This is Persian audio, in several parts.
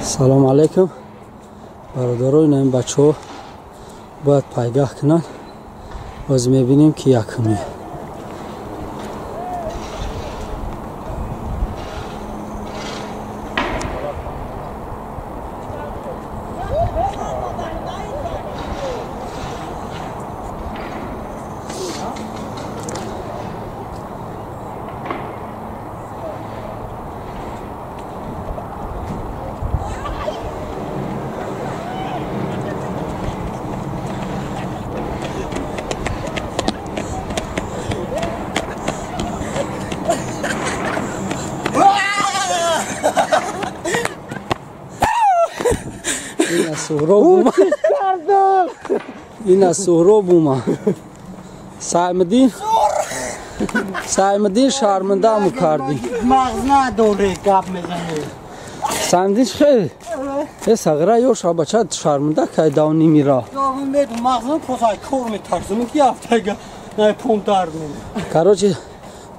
سلام علیکم برادران. این بچه ها باید پایگاه کنن. باز میبینیم که یکمی این از سهراب اومد. سعیمدین شرمنده همو کردی. مغز نداره گپ میزنه. سعیمدین خیلی یه سغره یوش ها بچه شرمنده که داونی میرا داون میدون مغزم پسای کور میترسم که هفته اگه نه پون درد میده. کراچی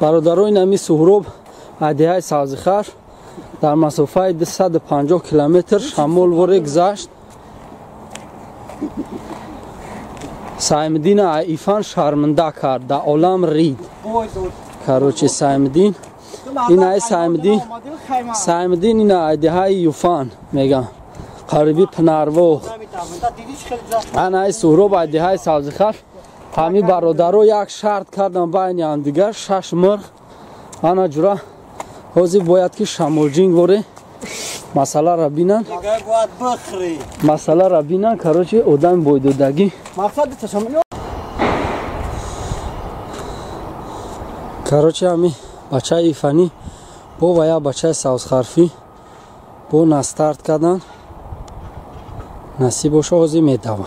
برادرای نمی سهراب عدیه سازخر در مسافه 250 کیلومتر شمال وره گذشت. سعیمدین عیفان شرمنده کرد، در عالم رید. کراچی سعیمدین این های سعیمدین این عدیه یوفان میگن قریبی پنروخ. این های سهراب عدیه سازخر همی برادرها یک شرط کردن بین هم دیگر 6 مرغ انا جورا حوزی باید که شمالجینگ وره مسئله را بینن مسئله را بینن کراچی آدم بایدودگی کراچی همی بچه ایفانی با و یا بچه سازخرفی با نستارت کردن نصیب باشه حوزی میتوان.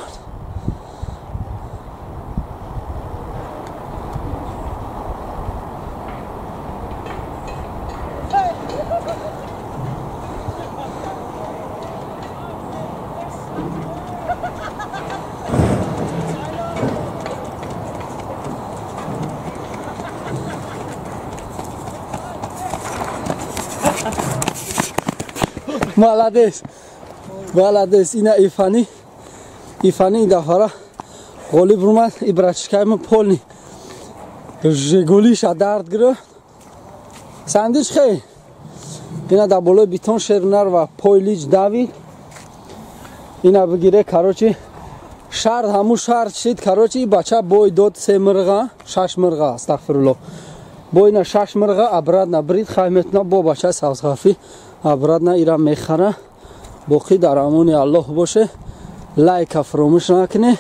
مالادس اینا ایفانی دفعه غالب رومد ابرچکای من پولنی جگولیش درد گرفت. سندیش خیلی اینا در بالای بیتون شرنر و پایلیج دوید اینا بگیره کراچی شرط همون شرط شد کراچی بچه بای داد 3 مرغه 6 مرغه استغفرالله با اینا 6 مرغه ابرد نبرید خیمتنا با بچه سازخافی ابرد نه ایران میخره. باقی در امان الله باشه. لایک فراموش نکنه،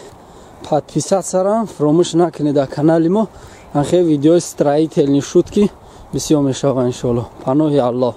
پادپیسات سرم فراموش نکنه در کانال ما. آخه ویدیو استرایی تلنی شد که بسیار میشه ان شاء الله. پناه الله.